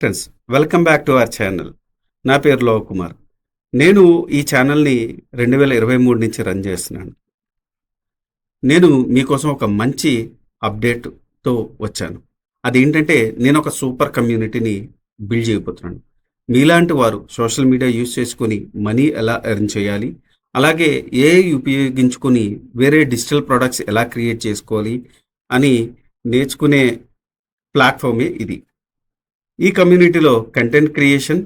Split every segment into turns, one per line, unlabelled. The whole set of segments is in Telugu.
Friends, welcome back to our channel. నా పేరు లోవ్ కుమార్. నేను ఈ ఛానల్ని 2023 నుంచి రన్ చేస్తున్నాను. నేను మీకోసం ఒక మంచి అప్డేట్తో వచ్చాను. అదేంటంటే నేను ఒక సూపర్ కమ్యూనిటీని బిల్డ్ చేయబోతున్నాను. మీలాంటి వారు సోషల్ మీడియా యూజ్ చేసుకొని మనీ ఎలా ఎర్న్ చేయాలి, అలాగే ఏఐ ఉపయోగించుకొని వేరే డిజిటల్ ప్రొడక్ట్స్ ఎలా క్రియేట్ చేసుకోవాలి అని నేర్చుకునే ప్లాట్ఫామే ఇది. ఈ కమ్యూనిటీలో content creation,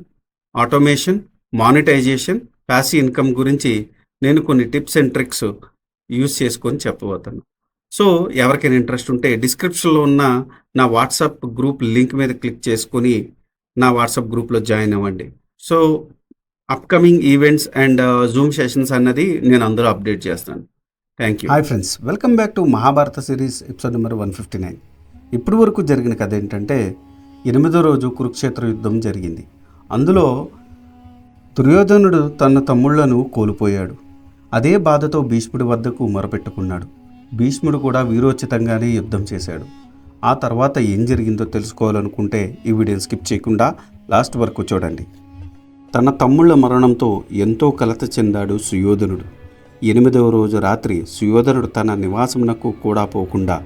automation, monetisation, passive income గురించి నేను కొన్ని టిప్స్ అండ్ ట్రిక్స్ యూజ్ చేసుకొని చెప్పబోతాను. సో ఎవరికైనా ఇంట్రెస్ట్ ఉంటే డిస్క్రిప్షన్లో ఉన్న నా వాట్సాప్ గ్రూప్ లింక్ మీద క్లిక్ చేసుకొని నా వాట్సాప్ గ్రూప్లో జాయిన్ అవ్వండి. So upcoming events and Zoom sessions అన్నది నేను అందరూ అప్డేట్ చేస్తాను. Thank you.
Hi friends, welcome back to Mahabharata series episode number 159. ఇప్పటి వరకు జరిగిన కథ ఏంటంటే 8వ రోజు కురుక్షేత్ర యుద్ధం జరిగింది. అందులో దుర్యోధనుడు తన తమ్ముళ్లను కోల్పోయాడు. అదే బాధతో భీష్ముడి వద్దకు మొరపెట్టుకున్నాడు. భీష్ముడు కూడా వీరోచితంగానే యుద్ధం చేశాడు. ఆ తర్వాత ఏం జరిగిందో తెలుసుకోవాలనుకుంటే ఈ వీడియోని స్కిప్ చేయకుండా లాస్ట్ వరకు చూడండి. తన తమ్ముళ్ల మరణంతో ఎంతో కలత చెందాడు సుయోధనుడు. 8వ రోజు రాత్రి సుయోధనుడు తన నివాసమునకు కూడా పోకుండా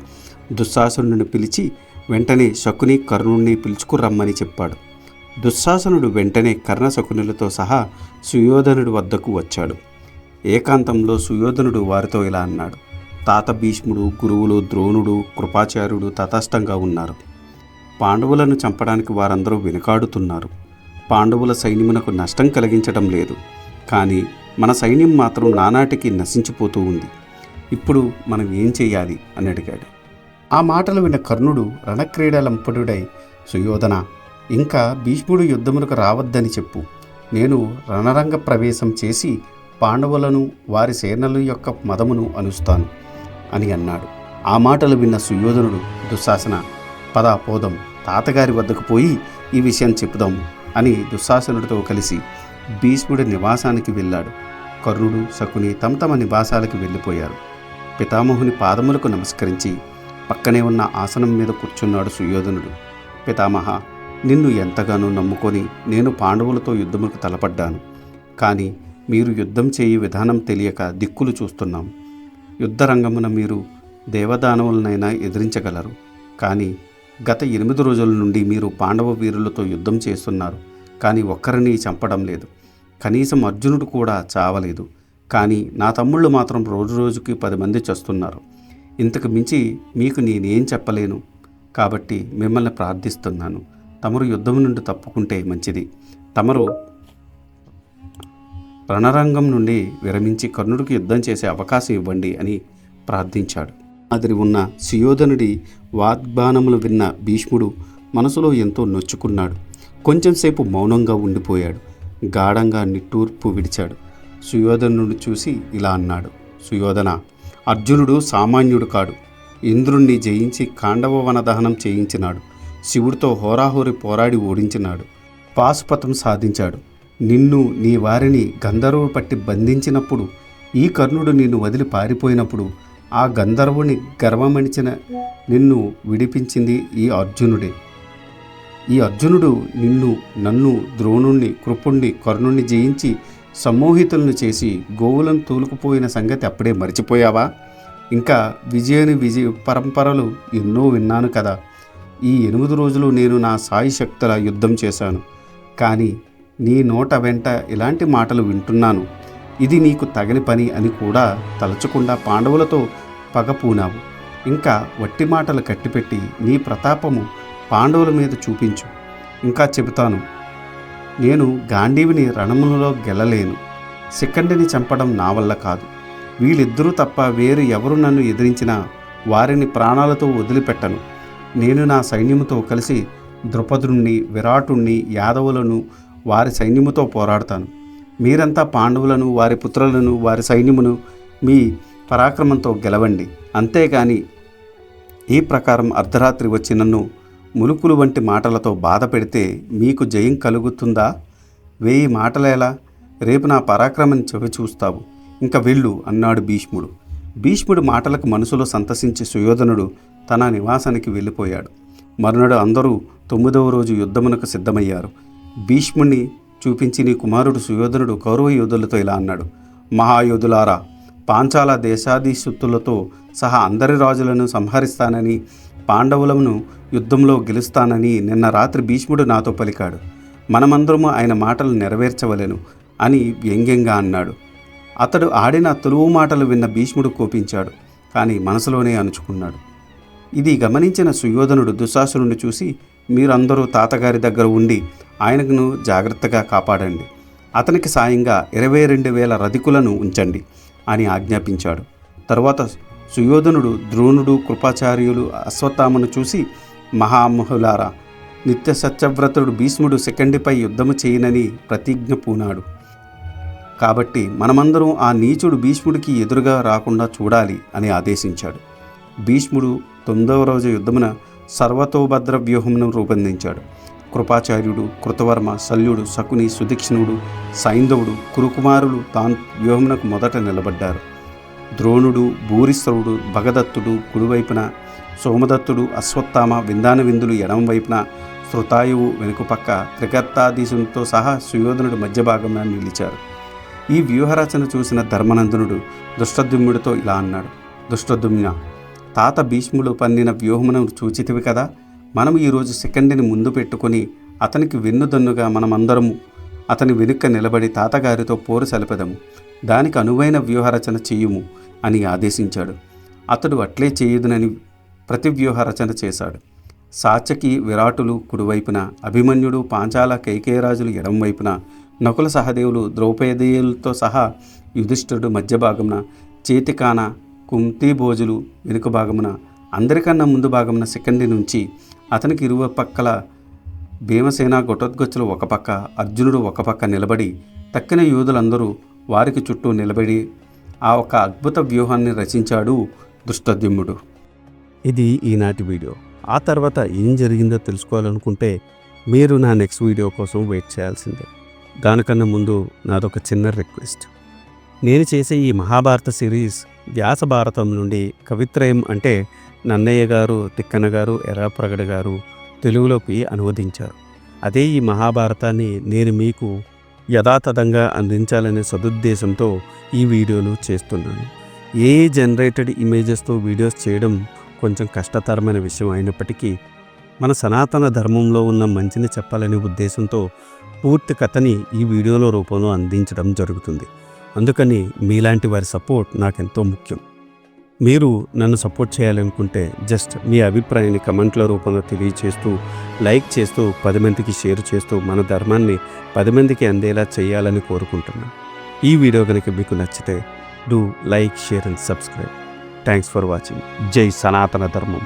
దుశ్శాసనుడిని పిలిచి వెంటనే శకుని, కర్ణుణ్ణి పిలుచుకురమ్మని చెప్పాడు. దుశ్శాసనుడు వెంటనే కర్ణ, శకునులతో సహా సుయోధనుడి వద్దకు వచ్చాడు. ఏకాంతంలో సుయోధనుడు వారితో ఇలా అన్నాడు: తాత భీష్ముడు, గురువులు ద్రోణుడు, కృపాచార్యుడు తటస్థంగా ఉన్నారు. పాండవులను చంపడానికి వారందరూ వెనుకాడుతున్నారు. పాండవుల సైన్యమునకు నష్టం కలిగించడం లేదు, కానీ మన సైన్యం మాత్రం నానాటికి నశించిపోతూ ఉంది. ఇప్పుడు మనం ఏం చేయాలి అని అడిగాడు. ఆ మాటలు విన్న కర్ణుడు రణక్రీడలంపటుడై, సుయోధన, ఇంకా భీష్ముడు యుద్ధమునకు రావద్దని చెప్పు. నేను రణరంగ ప్రవేశం చేసి పాండవులను, వారి సేనల యొక్క మదమును అనుస్తాను అని అన్నాడు. ఆ మాటలు విన్న సుయోధనుడు, దుశ్శాసన, పద పోదాం, తాతగారి వద్దకు పోయి ఈ విషయం చెప్పుదాం అని దుశ్శాసనుడితో కలిసి భీష్ముడి నివాసానికి వెళ్ళాడు. కర్ణుడు, శకుని తమ తమ నివాసాలకు వెళ్ళిపోయారు. పితామహుని పాదములకు నమస్కరించి పక్కనే ఉన్న ఆసనం మీద కూర్చున్నాడు సుయోధనుడు. పితామహ, నిన్ను ఎంతగానో నమ్ముకొని నేను పాండవులతో యుద్ధములకు తలపడ్డాను. కానీ మీరు యుద్ధం చేయి విధానం తెలియక దిక్కులు చూస్తున్నాం. యుద్ధరంగమున మీరు దేవదానవులనైనా ఎదిరించగలరు, కానీ గత 8 రోజుల నుండి మీరు పాండవ వీరులతో యుద్ధం చేస్తున్నారు, కానీ ఒక్కరిని చంపడం లేదు. కనీసం అర్జునుడు కూడా చావలేదు, కానీ నా తమ్ముళ్ళు మాత్రం రోజు రోజుకి 10 మంది చస్తున్నారు. ఇంతకు మించి మీకు నేనేం చెప్పలేను. కాబట్టి మిమ్మల్ని ప్రార్థిస్తున్నాను, తమరు యుద్ధం నుండి తప్పుకుంటే మంచిది. తమరు రణరంగం నుండి విరమించి కర్ణుడికి యుద్ధం చేసే అవకాశం ఇవ్వండి అని ప్రార్థించాడు. అదిరి ఉన్న సుయోధనుడి వాగ్బాణములు విన్న భీష్ముడు మనసులో ఎంతో నొచ్చుకున్నాడు. కొంచెంసేపు మౌనంగా ఉండిపోయాడు. గాఢంగా నిట్టూర్పు విడిచాడు. సుయోధనుడు చూసి ఇలా అన్నాడు: సుయోధన, అర్జునుడు సామాన్యుడు కాడు. ఇంద్రుణ్ణి జయించి కాండవ వనదహనం చేయించినాడు. శివుడితో హోరాహోరి పోరాడి ఓడించినాడు. పాశుపతం సాధించాడు. నిన్ను, నీ వారిని గంధర్వుడు పట్టి బంధించినప్పుడు, ఈ కర్ణుడు నిన్ను వదిలి పారిపోయినప్పుడు ఆ గంధర్వుని గర్వమణిచిన నిన్ను విడిపించింది ఈ అర్జునుడే. ఈ అర్జునుడు నిన్ను, నన్ను, ద్రోణుణ్ణి, కృపుణ్ణి, కర్ణుణ్ణి జయించి సమ్మోహితులను చేసి గోవులను తోలుకుపోయిన సంగతి అప్పుడే మర్చిపోయావా? ఇంకా విజయ పరంపరలు ఎన్నో విన్నాను కదా. ఈ 8 రోజులు నేను నా సాయి శక్తుల యుద్ధం చేశాను, కానీ నీ నోట వెంట ఇలాంటి మాటలు వింటున్నాను. ఇది నీకు తగని పని అని కూడా తలచకుండా పాండవులతో పగపూనావు. ఇంకా వట్టి మాటలు కట్టిపెట్టి నీ ప్రతాపము పాండవుల మీద చూపించు. ఇంకా చెబుతాను, నేను గాంధీవిని రణములలో గెలలేను. శిఖండిని చంపడం నా వల్ల కాదు. వీళ్ళిద్దరూ తప్ప వేరు ఎవరు నన్ను ఎదిరించినా వారిని ప్రాణాలతో వదిలిపెట్టను. నేను నా సైన్యముతో కలిసి ద్రుపదుణ్ణి, విరాటుణ్ణి, యాదవులను, వారి సైన్యముతో పోరాడతాను. మీరంతా పాండవులను, వారి పుత్రులను, వారి సైన్యమును మీ పరాక్రమంతో గెలవండి. అంతేగాని ఈ ప్రకారం అర్ధరాత్రి వచ్చి నన్ను ములుకులు వంటి మాటలతో బాధ పెడితే మీకు జయం కలుగుతుందా? 1000 మాటలేలా? రేపు నా పరాక్రమం చెవి చూస్తావు. ఇంక వెళ్ళు అన్నాడు భీష్ముడు. భీష్ముడి మాటలకు మనసులో సంతసించి సుయోధనుడు తన నివాసానికి వెళ్ళిపోయాడు. మరునాడు అందరూ 9వ రోజు యుద్ధమునకు సిద్ధమయ్యారు. భీష్ముణ్ణి చూపించి, నీ కుమారుడు సుయోధనుడు కౌరవ యోధులతో ఇలా అన్నాడు: మహాయోధులారా, పాంచాల దేశాధీశుతులతో సహా అందరి రాజులను సంహరిస్తానని, పాండవులను యుద్ధంలో గెలుస్తానని నిన్న రాత్రి భీష్ముడు నాతో పలికాడు. మనమందరము ఆయన మాటలు నెరవేర్చవలెను అని వ్యంగ్యంగా అన్నాడు. అతడు ఆడిన తొలువు మాటలు విన్న భీష్ముడు కోపించాడు, కానీ మనసులోనే అణుచుకున్నాడు. ఇది గమనించిన సుయోధనుడు దుశ్శాసనుడిని చూసి, మీరందరూ తాతగారి దగ్గర ఉండి ఆయనను జాగ్రత్తగా కాపాడండి. అతనికి సాయంగా 22,000 రథికులను ఉంచండి అని ఆజ్ఞాపించాడు. తరువాత సుయోధనుడు ద్రోణుడు, కృపాచార్యులు, అశ్వత్థామను చూసి, మహామహులారా, నిత్య సత్యవ్రతుడు భీష్ముడు శిఖండిపై యుద్ధము చేయనని ప్రతిజ్ఞ పూనాడు. కాబట్టి మనమందరం ఆ నీచుడు భీష్ముడికి ఎదురుగా రాకుండా చూడాలి అని ఆదేశించాడు. భీష్ముడు 9వ రోజు యుద్ధమున సర్వతోభద్ర వ్యూహమును రూపొందించాడు. కృపాచార్యుడు, కృతవర్మ, శల్యుడు, శకుని, సుదీక్ష్ణుడు, సైంధవుడు, కురుకుమారులు వ్యూహమునకు మొదట నిలబడ్డారు. ద్రోణుడు, భూరిశ్రవుడు, భగదత్తుడు కుడివైపున, సోమదత్తుడు, అశ్వత్థామ, విందానవిందులు ఎడమవైపున, శృతాయువు వెనుకపక్క, త్రికర్తాధీశునితో సహా సుయోధనుడు మధ్య భాగంలో నిలిచారు. ఈ వ్యూహరచన చూసిన ధర్మనందనుడు ధృష్టద్యుమ్నుడితో ఇలా అన్నాడు: ధృష్టద్యుమ్న, తాత భీష్ముడు పన్నిన వ్యూహమును చూచితివి కదా. మనం ఈరోజు శిఖండిని ముందు పెట్టుకుని అతనికి వెన్నుదన్నుగా మనమందరము అతని వెనుక నిలబడి తాతగారితో పోరు సలిపెదము. దానికి అనువైన వ్యూహరచన చెయ్యుము అని ఆదేశించాడు. అతడు అట్లే చేయుదునని ప్రతివ్యూహరచన చేశాడు. సాత్యకి, విరాటులు కుడివైపున, అభిమన్యుడు, పాంచాల, కైకేయరాజులు ఎడమవైపున, నకుల సహదేవులు, ద్రౌపదేయులతో సహా యుధిష్ఠిరుడు మధ్య భాగమున, చేతికాన, కుంతిభోజులు వెనుక భాగమున, అందరికన్నా ముందు భాగమున శిఖండి నుంచి అతనికి ఇరువపక్కల భీమసేన, ఘటోత్కచులు ఒక పక్క, అర్జునుడు ఒక పక్క నిలబడి, తక్కిన యోధులందరూ వారికి చుట్టూ నిలబడి ఆ ఒక అద్భుత వ్యూహాన్ని రచించాడు ధృష్టద్యుమ్నుడు.
ఇది ఈనాటి వీడియో. ఆ తర్వాత ఏం జరిగిందో తెలుసుకోవాలనుకుంటే మీరు నా నెక్స్ట్ వీడియో కోసం వెయిట్ చేయాల్సిందే. దానికన్నా ముందు నాదొక చిన్న రిక్వెస్ట్. నేను చేసే ఈ మహాభారత సిరీస్ వ్యాస భారతం నుండి కవిత్రయం అంటే నన్నయ్య గారు, తిక్కన గారు, ఎర్రాప్రగడ గారు తెలుగులోకి అనువదించారు. అదే ఈ మహాభారతాన్ని నేను మీకు యథాతథంగా అందించాలనే సదుద్దేశంతో ఈ వీడియోలు చేస్తున్నాను. ఏ జనరేటెడ్ ఇమేజెస్తో వీడియోస్ చేయడం కొంచెం కష్టతరమైన విషయం అయినప్పటికీ మన సనాతన ధర్మంలో ఉన్న మంచిని చెప్పాలనే ఉద్దేశంతో పూర్తి కథని ఈ వీడియోలో రూపంలో అందించడం జరుగుతుంది. అందుకని మీలాంటి వారి సపోర్ట్ నాకెంతో ముఖ్యం. మీరు నన్ను సపోర్ట్ చేయాలనుకుంటే జస్ట్ మీ అభిప్రాయాన్ని కమెంట్ల రూపంలో తెలియచేస్తూ, లైక్ చేస్తూ, 10 మందికి షేర్ చేస్తూ మన ధర్మాన్ని 10 మందికి అందేలా చేయాలని కోరుకుంటున్నాను. ఈ వీడియో కనుక మీకు నచ్చితే do like, share and subscribe. Thanks for watching. జై సనాతన ధర్మం.